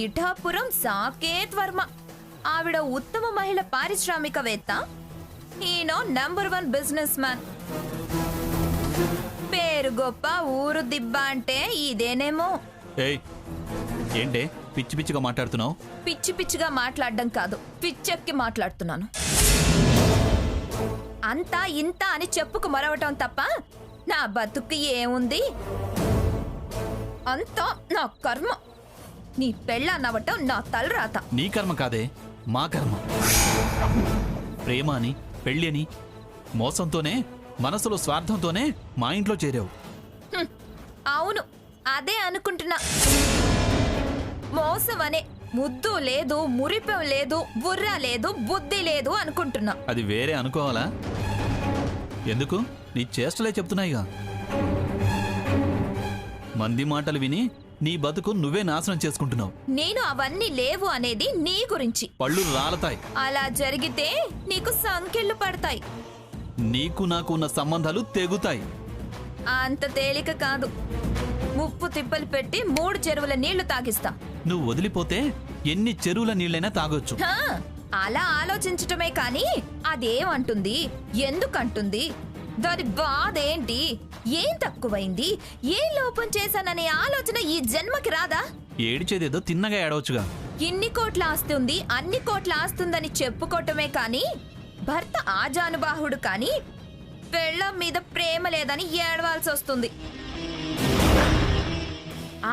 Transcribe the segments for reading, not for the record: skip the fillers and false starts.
పిఠాపురం సాకేత్ వర్మ. ఆవిడ ఉత్తమ మహిళ పారిశ్రామికవేత్త, ఈయనో నంబర్ 1 బిజినెస్ మ్యాన్. పేరు గొప్ప ఊరు దిబ్బ అంటే ఇదేనేమో. ఏంటే పిచ్చి పిచ్చిగా మాట్లాడుతున్నావు? పిచ్చి పిచ్చిగా మాట్లాడడం కాదు, పిచ్చెక్కి మాట్లాడుతున్నాను. అంతా ఇంత అని చెప్పుకు మరవటం తప్ప నా బతుకు ఏముంది? అంతా నా కర్మ. నీ పెళ్ళాన్నవటం నా తలరాత. నీ కర్మ కాదే, మా కర్మ. ప్రేమ అని, పెళ్ళి అని, మోసంతోనే, మనసులో స్వార్థంతోనే మా ఇంట్లో చేరావు. అవును, అదే అనుకుంటున్నా. మోసమనే ముద్దు లేదు, మురిపం లేదు, బుర్ర లేదు, బుద్ధి లేదు అనుకుంటున్నా. అది వేరే అనుకోవాలా? ఎందుకు? నీ చేష్టలే చెప్తున్నాయిగా. మంది మాటలు విని నీ బతుకు నువ్వే నాశనం చేసుకుంటున్నావు. నేను అవన్నీ లేవు అనేది నీ గురించి. పళ్ళు రాలతాయి. అలా జరిగితే నీకు సంకెళ్ళు పడతాయి. నీకు నాకు ఉన్న సంబంధాలు తెగుతాయి. అంత తేలిక కాదు. ముప్పు తిప్పలు పెట్టి 3 చెరువుల నీళ్లు తాగిస్తా. నువ్వు వదిలిపోతే ఎన్ని చెరువుల నీళ్ళైనా తాగొచ్చు. అలా ఆలోచించటమే కాని అదేమంటుంది, ఎందుకంటుంది, దాని బాధేంటి, ఏం తక్కువైంది, ఏం లోపం చేశాననే ఆలోచన ఈ జన్మకి రాదా? ఏడిచేదేదో తిన్నగా ఏడవచ్చుగా. ఇన్ని కోట్ల ఆస్తి ఉంది, అన్ని కోట్ల ఆస్తుందని చెప్పుకోవటమే కాని భర్త ఆజానుబాహుడు కాని పెళ్ళం మీద ప్రేమ లేదని ఏడవాల్సి వస్తుంది.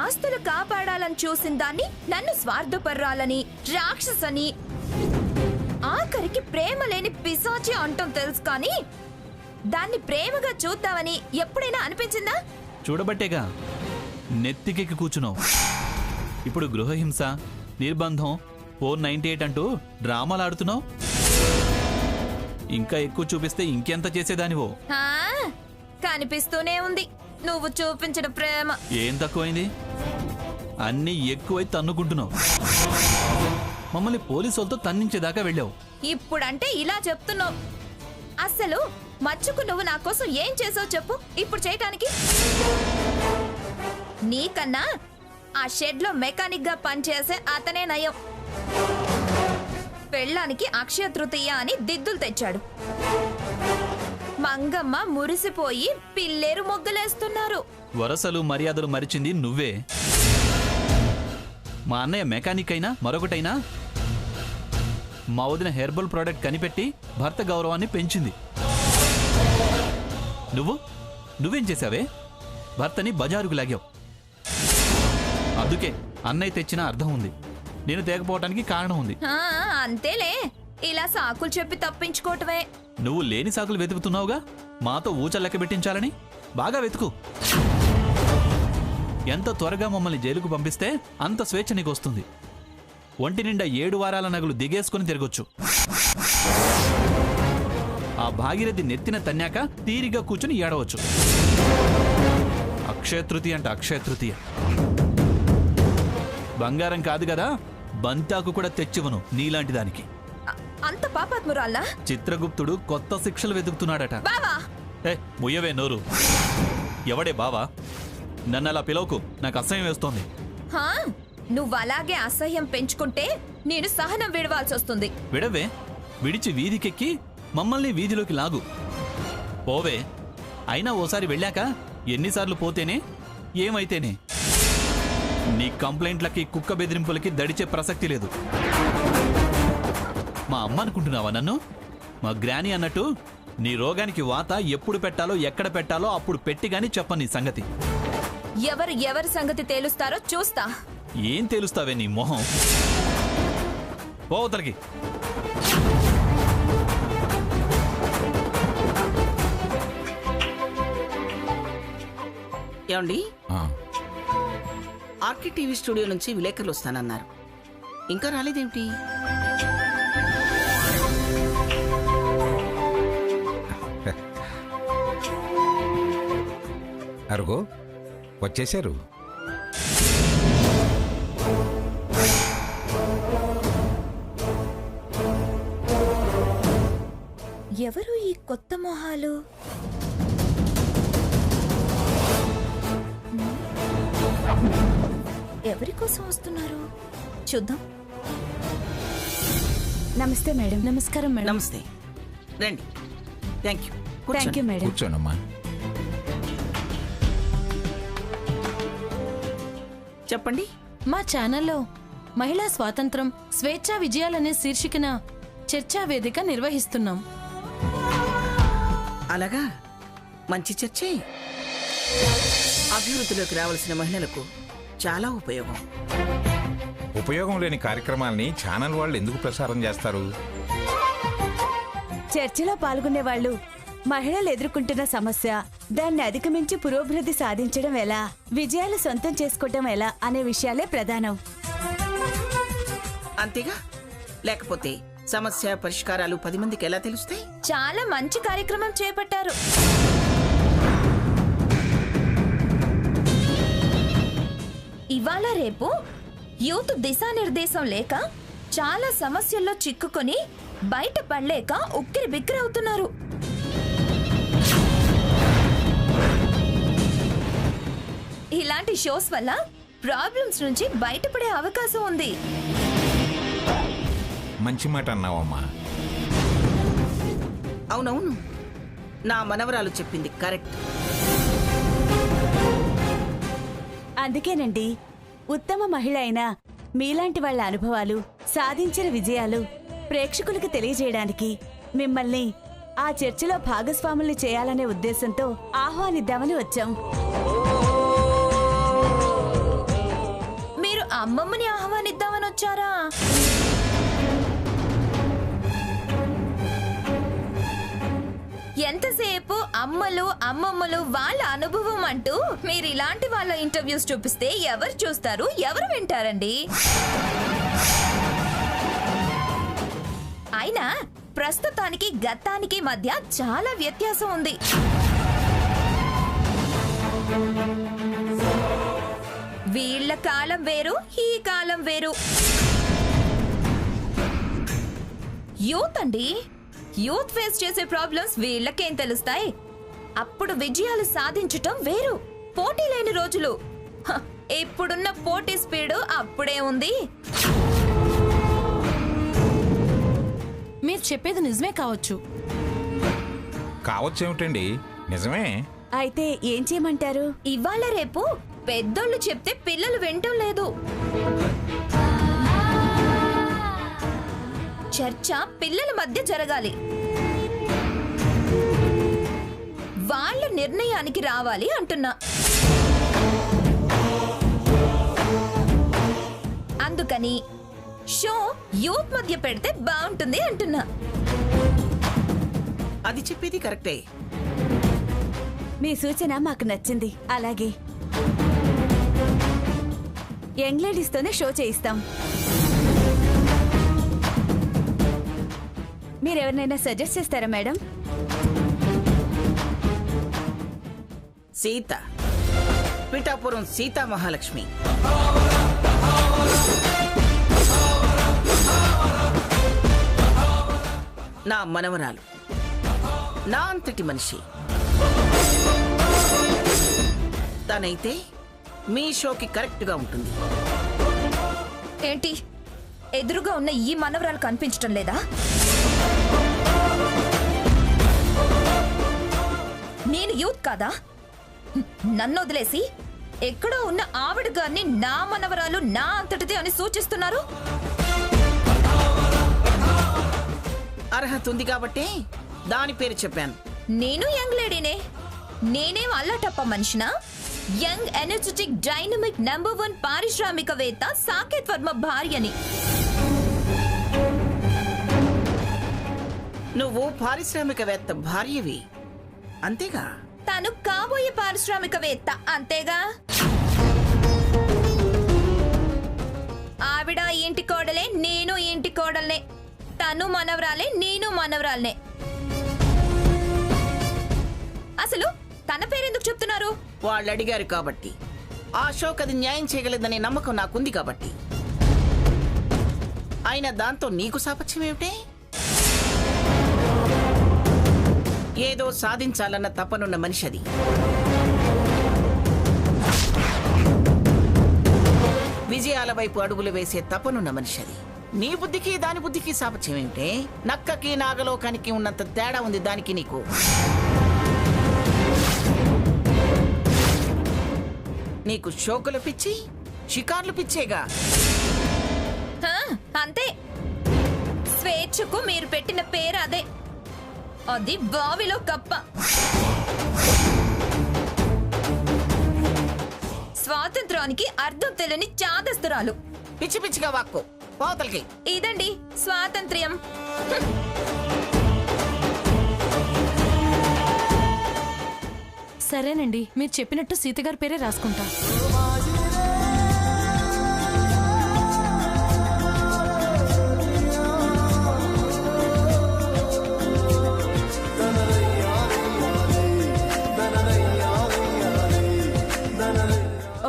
ఆస్తులు కాపాడాలని చూసిన దాన్ని నన్ను స్వార్థపర్రాలని, రాక్షసని, ఆఖరికి ప్రేమ లేని పిశాచి అంటం తెలుసు కానీ దాన్ని ప్రేమగా చూద్దామని ఎప్పుడైనా అనిపించిందా? చూడబట్టేగా నెత్తికెక్కి కూర్చున్నావు. ఇప్పుడు గృహహింస, నిర్బంధం, 498 అంటూ డ్రామాలు ఆడుతున్నావు. ఇంకా ఎక్కువ చూపిస్తే ఇంకెంత చేసేదానివో. కనిపిస్తూనే ఉంది నువ్వు చూపించిన ప్రేమ. ఏం తక్కువైంది? అన్నీ ఎక్కువై తన్నుకుంటున్నావు. మమ్మల్ని పోలీసులతో తన్నించేదాకా వెళ్ళావు. ఇప్పుడంటే ఇలా చెప్తున్నావు. అసలు మచ్చుకు నువ్వు నా కోసం ఏం చేసావు చెప్పు ఇప్పుడు చేయటానికి? నీకన్నా ఆ షెడ్ లో మెకానిక్ గా పనిచేసే అతనే నయం. పెళ్ళానికి అక్షయ తృతీయ అని దిద్దులు తెచ్చాడు. మంగమ్మ మురిసిపోయి పిల్లేరు మొగ్గలేస్తున్నారు. వరసలు మర్యాదలు మరిచింది నువ్వే. మా అన్నయ్య మెకానిక్ అయినా మరొకటైనా మా వదిన హెర్బల్ ప్రోడక్ట్ కనిపెట్టి భర్త గౌరవాన్ని పెంచింది. నువ్వేం చేశావే? భర్తని బజారుకు లాగావు. అందుకే అన్నయ్య తెచ్చిన అర్థం ఉంది, నేను తేకపోవటానికి కారణం ఉంది. అంతేలే, ఇలా సాకులు చెప్పి తప్పించుకోవటమే. నువ్వు లేని సాకులు వెతుకుతున్నావుగా, మాతో ఊచ లెక్క పెట్టించాలని. బాగా వెతుకు. ఎంత త్వరగా మమ్మల్ని జైలుకు పంపిస్తే అంత స్వేచ్ఛ నీకు వస్తుంది. ఒంటి నిండా 7 వారాల నగలు దిగేసుకుని తిరగొచ్చు. ఆ భాగీరథి నెత్తిన తన్నాక తీరిగా కూర్చుని ఏడవచ్చు. అక్షయ తృతీయ అంట, అక్షయ తృతీయ. బంగారం కాదు కదా, బంతాకు కూడా తెచ్చివను నీలాంటి దానికి. అంత పాపాత్మురాల్లా? చిత్రగుప్తుడు కొత్త శిక్షలు వెతుకుతున్నాడట. ముయ్యవే నోరు. ఎవడే బావా? నన్ను అలా పిలవకు, నాకు అసహ్యం వేస్తోంది. నువ్వలాగే అసహ్యం పెంచుకుంటే నేను సహనం విడవాల్సి వస్తుంది. విడవే, విడిచి వీధికెక్కి మమ్మల్ని వీధిలోకి లాగు. పోవే. అయినా ఓసారి వెళ్ళాక ఎన్నిసార్లు పోతేనే ఏమైతేనే. నీ కంప్లైంట్లకి, కుక్క బెదిరింపులకి దడిచే ప్రసక్తి లేదు. మా అమ్మ అనుకుంటున్నావా నన్ను? మా గ్రాని అన్నట్టు నీ రోగానికి వాత ఎప్పుడు పెట్టాలో, ఎక్కడ పెట్టాలో అప్పుడు పెట్టిగాని చెప్ప నీ సంగతి. ఎవరి సంగతి తేలుస్తారో చూస్తా. ఏం తేలుస్తావే నీ మొహం? పోవతలకి. ఏమండి, ఆర్కే టీవీ స్టూడియో నుంచి విలేకరులు వస్తానన్నారు, ఇంకా రాలేదేమిటి? అరుగో వచ్చేశారు. ఎవరు ఈ కొత్త మొహాలు? ఎవరి కోసం వస్తున్నారు? చూద్దాం. నమస్తే మేడం. నమస్కారం మేడం. నమస్తే, రండి. Thank you. Thank you madam. కూర్చోనమ్మా. చెప్పండి. మా ఛానల్లో మహిళా స్వాతంత్రం స్వేచ్ఛా విజయాలనే శీర్షికన చర్చా వేదిక నిర్వహిస్తున్నాం. అలాగా, మంచి చర్చే. అభివృద్ధిలోకి రావాల్సిన మహిళలకు చాలా ఉపయోగం. ఉపయోగం లేని కార్యక్రమాలని ఛానల్ వాళ్ళు ఎందుకు ప్రసారం చేస్తారు? చర్చలో పాల్గొనే వాళ్ళు మహిళలు ఎదుర్కొంటున్న సమస్య, దాన్ని అధిగమించి పురోభివృద్ధి సాధించడం ఎలా, విజయాలు సొంతం చేసుకోవడం ఎలా అనే విషయాలే ప్రధానం. అంతేగా, లేకపోతే సమస్య పరిష్కారాలు 10 మందికి ఎలా తెలుస్తాయి? చాలా మంచి కార్యక్రమం చేపట్టారు. ఇవాళ రేపు యూత్ దిశానిర్దేశం లేక చాలా సమస్యల్లో చిక్కుకొని బయట పడలేక ఉక్కిరి బిక్కిరి అవుతున్నారు. ఇలాంటి షోస్ వల్ల ప్రాబ్లమ్స్ నుంచి బయటపడే అవకాశం ఉంది. మంచి మాట అన్నావమ్మా. అవునవును, నా మనవరాలు చెప్పింది కరెక్ట్. అందుకేనండి ఉత్తమ మహిళ అయిన మీలాంటి వాళ్ళ అనుభవాలు, సాధించిన విజయాలు ప్రేక్షకులకు తెలియజేయడానికి మిమ్మల్ని ఆ చర్చలో భాగస్వాముల్ని చేయాలనే ఉద్దేశంతో ఆహ్వానిద్దామని వచ్చాం. మీరు అమ్మమ్మని ఆహ్వానిద్దామని వచ్చారా? ఎంతసేపు అమ్మలు అమ్మమ్మలు వాళ్ళ అనుభవం అంటూ మీరు ఇలాంటి వాళ్ళ ఇంటర్వ్యూస్ చూపిస్తే ఎవరు చూస్తారు, ఎవరు వింటారండి? అయినా ప్రస్తుతానికి గతానికి మధ్య చాలా వ్యత్యాసం ఉంది. వీళ్ళ కాలం వేరు, ఈ కాలం వేరు. యూత్ అండి, యూత్ ఫేస్ చేసే ప్రాబ్లమ్స్ వీళ్ళకేం తెలుస్తాయి? అప్పుడు విజయాలు సాధించటం వేరు, పోటీ లేని రోజులు. ఇప్పుడున్న పోటీ స్పీడు అప్పుడే ఉంది. మీరు చెప్పేది నిజమే కావచ్చు. కావచ్చేమిటండి, నిజమే. అయితే ఏం చేయమంటారు? ఇవాళ రేపు పెద్దోళ్ళు చెప్తే పిల్లలు వింటం లేదు. చర్చ పిల్లల మధ్య జరగాలి, వాళ్ళ నిర్ణయానికి రావాలి అంటున్నా. అందుకని షో యూత్ మధ్య పెడితే బాగుంటుంది అంటున్నా. అది చెప్పేది కరెక్టే. మీ సూచన మాకు నచ్చింది. అలాగే యంగ్ లేడీస్తోనే షో చేయిస్తాం. మీరెవరినైనా సజెస్ట్ చేస్తారా మేడం? సీత, పిఠాపురం సీతా మహాలక్ష్మి. నా మనవరాలు, నా అంతటి మనిషి. తనైతే మీ షోకి కరెక్ట్ గా ఉంటుంది. ఏంటి, ఎదురుగా ఉన్న ఈ మనవరాలు కనిపించటం లేదా? నేను యూత్ కాదా? నన్ను వదిలేసి ఎక్కడో ఉన్న ఆవిడ గారిని నా మనవరాలు, నా అంతటిది అని సూచిస్తున్నారు. అర్హత ఉంది కాబట్టి దాని పేరు చెప్పాను. నేను యంగ్ లేడీనే. నేనేం అల్లాటప్ప మనిషినా? యంగ్ ఎనర్జెటిక్ డైనమిక్ #1 పారిశ్రామికవేత్త సాకేత్ వర్మ భార్యని. నువ్వు పారిశ్రామికవేత్త భార్యవి, అంతేగా? తను కాబోయే పారిశ్రామికవేత్త, అంతేగా? ఆవిడ ఇంటి కోడలే, నేను ఇంటి కోడల్నే. తను మనవరాలే, నేను మనవరాల్నే. అసలు తన పేరెందుకు చెప్తున్నారు? వాళ్ళు అడిగారు కాబట్టి. ఆ షోకి అది న్యాయం చేయగలదనే నమ్మకం నాకుంది కాబట్టి. అయినా దాంతో నీకు సాపత్యం ఏమిటే? ఏదో సాధించాలన్న తపనున్న మనిషి అది. విజయాల వైపు అడుగులు వేసే తపనున్న మనిషి అది. నీ బుద్ధికి దాని బుద్ధికి సాపత్యం ఏమిటే? నక్కకి నాగలోకానికి ఉన్నంత తేడా ఉంది దానికి నీకు. నీకు షోకులు పిచ్చి, షికార్లు పిచ్చేగా. హా, అంతే. స్వేచ్ఛకు మీరు పెట్టిన పేరు అదే. అది బావిలో కప్ప. స్వాతంత్రానికి అర్థం తెలియని చాదస్తురాలు. పిచ్చి పిచ్చిగా వాక్కు పోతలకి. ఇదండి స్వాతంత్ర్యం. సరేనండి, మీరు చెప్పినట్టు సీతగారి పేరే రాసుకుంటా.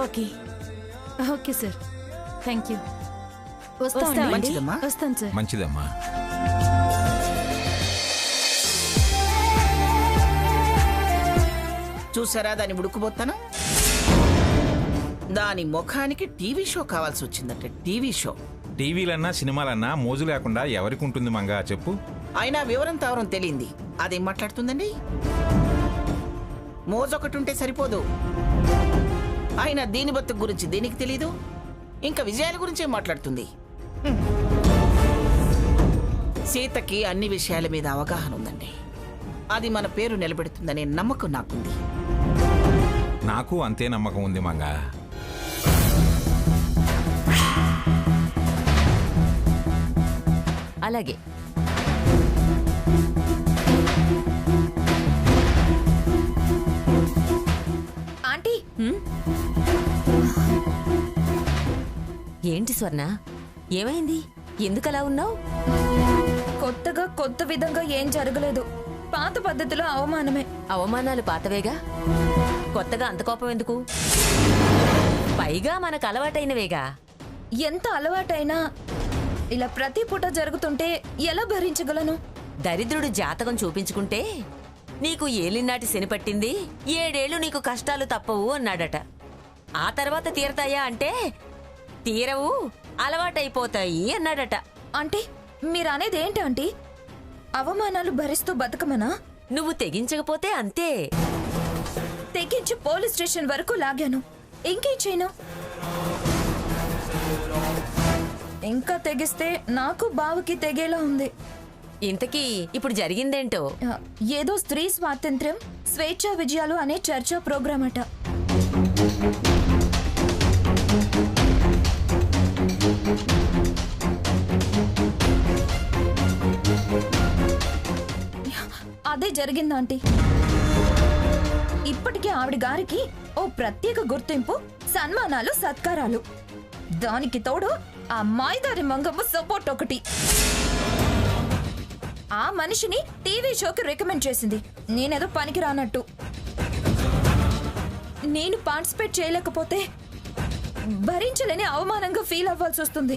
Okay okay sir, thank you. వస్తామండి. మంచిదమ్మా. వస్తాను సార్. మంచిదమ్మా. చూసారా దాని ఉడుకుపోతాను? దాని ముఖానికి టీవీ షో కావాల్సి వచ్చిందంటే టీవీ షో. టీవీలన్నా సినిమాలన్నా మోజు లేకుండా ఎవరికి ఉంటుంది మంగా చెప్పు. అయినా వివరం తవరం తెలియంది అదేం మాట్లాడుతుందండి? మోజొకటి ఉంటే సరిపోదు. అయినా దీని బతుకు గురించి దీనికి తెలీదు, ఇంకా విజయాల గురించే మాట్లాడుతుంది. సీతకి అన్ని విషయాల మీద అవగాహన ఉందండి. అది మన పేరు నిలబెడుతుందనే నమ్మకం నాకుంది. నాకు అంతే నమ్మకం ఉంది మంగా. అలాగే. ఆంటీ, ఏంటి స్వర్ణ, ఏమైంది? ఎందుకలా ఉన్నావు? కొత్తగా కొత్త విధంగా ఏం జరగలేదు. పాత పద్ధతిలో అవమానమే. అవమానాలు పాతవేగా, కొత్తగా అంత కోపం ఎందుకు? పైగా మనకు అలవాటైనవేగా. ఎంత అలవాటైనా ఇలా ప్రతి పూట జరుగుతుంటే ఎలా భరించగలను? దరిద్రుడు జాతకం చూపించుకుంటే నీకు ఏలినాటి శని పట్టింది, 7 ఏళ్లు నీకు కష్టాలు తప్పవు అన్నాడట. ఆ తర్వాత తీరతాయా అంటే తీరవు, అలవాటైపోతాయి అన్నాడట. అంటే మీరనేది ఏంటి ఆంటీ? అవమానాలు భరిస్తూ బతకమనా? నువ్వు తెగించకపోతే అంతే. తెగించి పోలీస్ స్టేషన్ వరకు లాగాను. ఇంకేం చేయను? ఇంకా తెగిస్తే నాకు బావకి తెగేలా ఉంది. ఇంతకీ ఇప్పుడు జరిగిందేంటో? ఏదో స్త్రీ స్వాతంత్ర్యం, స్వేచ్ఛా విజయాలు అనే చర్చా ప్రోగ్రామ్ అట. అదే జరిగింది ఆంటీ. ఇప్పటికే ఆవిడ గారికి ఓ ప్రత్యేక గుర్తింపు, సన్మానాలు, సత్కారాలు. దానికి తోడు ఆ మాయదారి మంగమ్మ సపోర్ట్ ఒకటి. ఆ మనిషిని టీవీ షోకి రికమెండ్ చేసింది. నేనేదో పనికి రానట్టు. నేను పార్టిసిపేట్ చేయలేకపోతే భరించలేని అవమానంగా ఫీల్ అవ్వాల్సి వస్తుంది.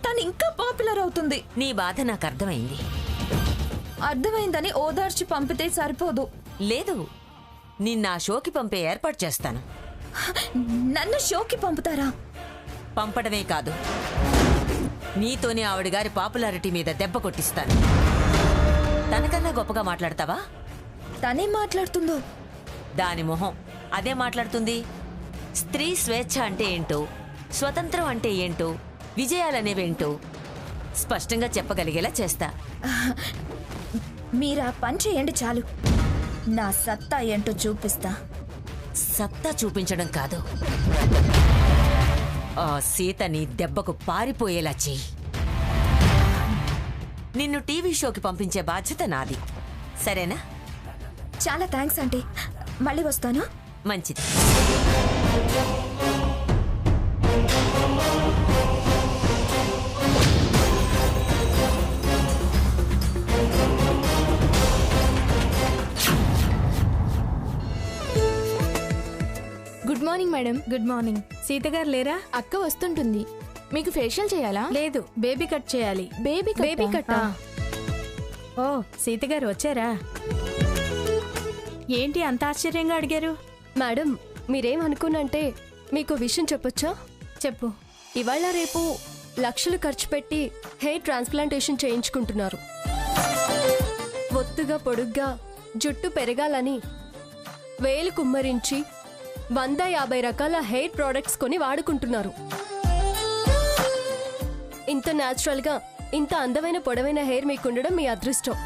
తను ఇంకా పాపులర్ అవుతుంది. నీ బాధ నాకు అర్థమైంది. అర్థమైందని ఓదార్చి పంపితే సరిపోదు. లేదు, నిన్న ఆ షోకి పంపే ఏర్పాటు చేస్తాను. నన్ను షోకి పంపుతారా? పంపడమే కాదు, నీతోనే ఆవిడ గారి పాపులారిటీ మీద దెబ్బ కొట్టిస్తాను. తనకన్నా గొప్పగా మాట్లాడతావా? తనేం మాట్లాడుతుందో? దాని మొహం అదే మాట్లాడుతుంది. స్త్రీ స్వేచ్ఛ అంటే ఏంటో, స్వతంత్రం అంటే ఏంటో, విజయాలనేవేంటో స్పష్టంగా చెప్పగలిగేలా చేస్తా. మీరా పని చేయండి చాలు. నా సత్తా ఏంటో చూపిస్తా. సత్తా చూపించడం కాదు, ఆ సీతని దెబ్బకు పారిపోయేలా చెయ్యి. నిన్ను టీవీ షోకి పంపించే బాధ్యత నాది, సరేనా? చాలా థ్యాంక్స్ ఆంటీ. మళ్ళీ వస్తాను. మంచిది. Good morning madam. Good morning. Seetha గారు లేరా? అక్క వస్తుంటుంది. మీకు ఫేషియల్ చేయాలా? లేదు, బేబీ కట్ చేయాలి. Baby cut. ఓ, సీత గారు వచ్చారా? ఏంటి అంత ఆశ్చర్యంగా అడిగారు? మేడం, మీరేమనుకున్నంటే మీకు విషయం చెప్పొచ్చా? చెప్పు. ఇవాళ రేపు లక్షలు ఖర్చు పెట్టి హెయిర్ ట్రాన్స్ప్లాంటేషన్ చేయించుకుంటున్నారు. ఒత్తుగా పొడుగ్గా జుట్టు పెరగాలని వేలు కుమ్మరించి 150 రకాల హెయిర్ ప్రోడక్ట్స్ కొని వాడుకుంటున్నారు. ఇంత న్యాచురల్గా ఇంత అందమైన పొడవైన హెయిర్ మీకుండడం మీ అదృష్టం.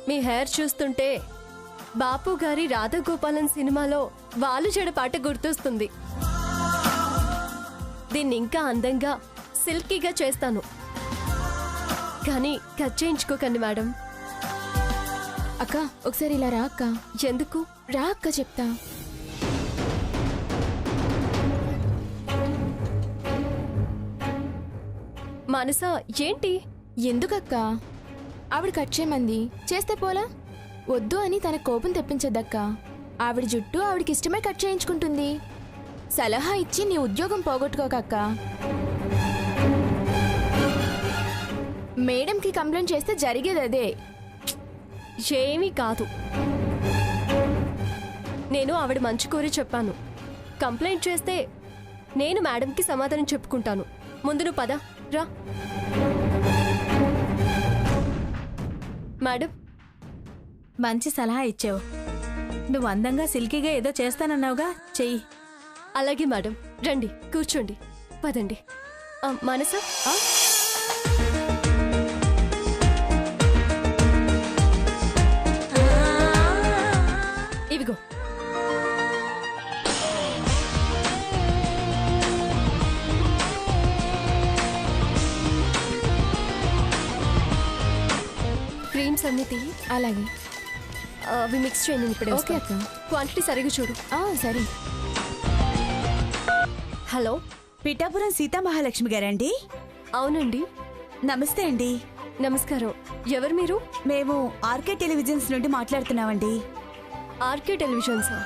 మీ హెయిర్ చూస్తుంటే బాపు గారి రాధాగోపాలన్ సినిమాలో వాలు జడ పాట గుర్తొస్తుంది. దీన్ని ఇంకా అందంగా సిల్కీగా చేస్తాను, కానీ కట్ చేయించుకోకండి మేడం. అక్క ఒకసారి ఇలా రా అక్క. ఎందుకు? రా అక్క చెప్తా. మనసా ఏంటి? ఎందుకక్క? ఆవిడ కట్ చేయమంది, చేస్తే పోలా? వద్దు అని తన కోపం తెప్పించద్దక్క. ఆవిడ జుట్టు ఆవిడకి ఇష్టమే కట్ చేయించుకుంటుంది. సలహా ఇచ్చి నీ ఉద్యోగం పోగొట్టుకోకక్క. మేడంకి కంప్లైంట్ చేస్తే జరిగేది అదే. ఏమీ కాదు, నేను ఆవిడ మంచి కోరి చెప్పాను. కంప్లైంట్ చేస్తే నేను మేడంకి సమాధానం చెప్పుకుంటాను. ముందు నువ్వు పద రా. మేడం, మంచి సలహా ఇచ్చావు. నువ్వు అందంగా సిల్కీగా ఏదో చేస్తానన్నావుగా, చెయ్యి. అలాగే మేడం, రండి కూర్చోండి. పదండి. మనసా ఇవిగో. క్రీమ్స్ అన్ని తీ. అలాగే. అవి మిక్స్ చేయండి ఇప్పుడే. ఓకే అక్క. క్వాంటిటీ సరిగా చూడు. సరే. హలో, పిఠాపురం సీతామహాలక్ష్మి గారండి? అవునండి. నమస్తే అండి. నమస్కారం. ఎవరు మీరు? మేము ఆర్కే టెలివిజన్స్ నుండి మాట్లాడుతున్నామండి. ఆర్కే టెలివిజన్సా?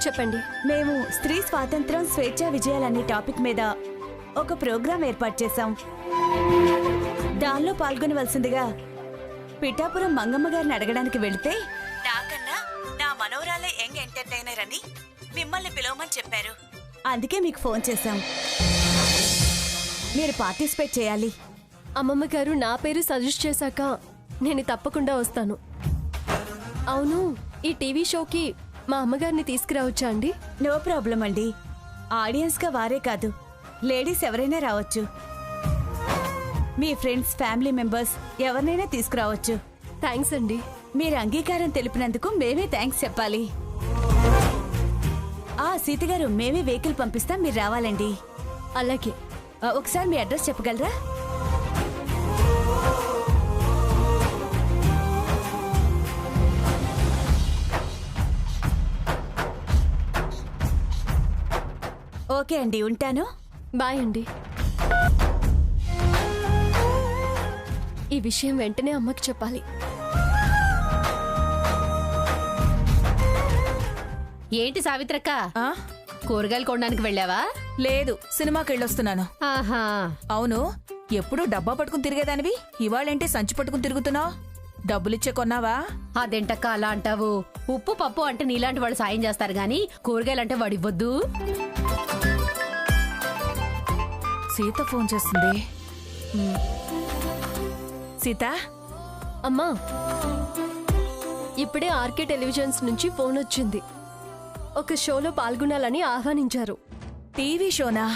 చెప్పండి. మేము స్త్రీ స్వాతంత్రం స్వేచ్ఛా విజయాలనే టాపిక్ మీద ఒక ప్రోగ్రాం ఏర్పాటు చేశాం. దానిలో పాల్గొనవలసిందిగా పిఠాపురం మంగమ్మ గారిని అడగడానికి వెళితే నాకన్నా నా మనోరాలే యంగ్ ఎంటర్టైనర్ అని మిమ్మల్ని పిలవమని చెప్పారు. అందుకే మీకు ఫోన్ చేశాం. మీరు పార్టిసిపేట్ చేయాలి. అమ్మమ్మ గారు నా పేరు సజెస్ట్ చేశాక నేను తప్పకుండా వస్తాను. అవును, ఈ టీవీ షోకి మా అమ్మగారిని తీసుకురావచ్చా అండి? నో ప్రాబ్లం అండి. ఆడియన్స్గా వారే కాదు, లేడీస్ ఎవరైనా రావచ్చు. మీ ఫ్రెండ్స్, ఫ్యామిలీ మెంబర్స్ ఎవరినైనా తీసుకురావచ్చు. థ్యాంక్స్ అండి. మీరు అంగీకారం తెలిపినందుకు మేమే థ్యాంక్స్ చెప్పాలి. సీత గారు, మేమే వెహికల్ పంపిస్తాం, మీరు రావాలండి. అలాగే. ఒకసారి మీ అడ్రస్ చెప్పగలరా? ఓకే అండి, ఉంటాను. బాయ్ అండి. ఈ విషయం వెంటనే అమ్మకి చెప్పాలి. ఏంటి సావిత్రక్క, కూరగాయలు కొనడానికి వెళ్ళావా? లేదు, సినిమాకి వెళ్ళొస్తున్నాను. ఆహా. అవును, ఎప్పుడు డబ్బా పట్టుకుని తిరిగేదానివి, ఇవాళేంటి సంచి పట్టుకుని తిరుగుతున్నావు? డబ్బులిచ్చే కొన్నావా? అదేంటక్క అలా అంటావు? ఉప్పు పప్పు అంటే నీలాంటి వాళ్ళు సాయం చేస్తారు గాని కూరగాయలంటే వాడు ఇవ్వద్దు. సీత ఫోన్ చేస్తుంది. సీత. అమ్మా, ఇప్పుడే ఆర్కే టెలివిజన్స్ నుంచి ఫోన్ వచ్చింది. ఒక షోలో పాల్గొనాలని ఆహ్వానించారు. టీవీ షోనా?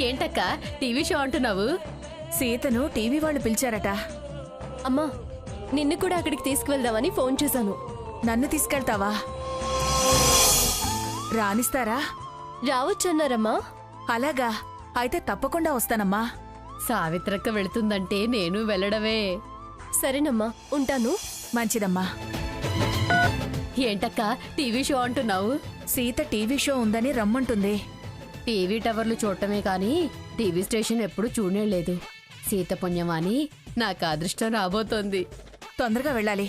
ఏంటక్క టీవీ షో అంటున్నావు? సీతను టీవీ వాళ్ళు పిలిచారట. అమ్మా, నిన్ను కూడా అక్కడికి తీసుకువెళ్దామని ఫోన్ చేశాను. నన్ను తీసుకెళ్తావా? రానిస్తారా? రావచ్చన్నారమ్మా. అలాగా, అయితే తప్పకుండా వస్తానమ్మా. సావిత్రక్క వెళుతుందంటే నేను వెళ్ళడమే. సరేనమ్మా, ఉంటాను. మంచిదమ్మా. ఏంటక్క టీవీ షో అంటున్నావు? సీత టీవీ షో ఉందని రమ్మంటుంది. టీవీ టవర్లు చూడటమే కానీ టీవీ స్టేషన్ ఎప్పుడు చూడలేదు. సీత పుణ్యమాని నాకు అదృష్టం రాబోతోంది. తొందరగా వెళ్ళాలి.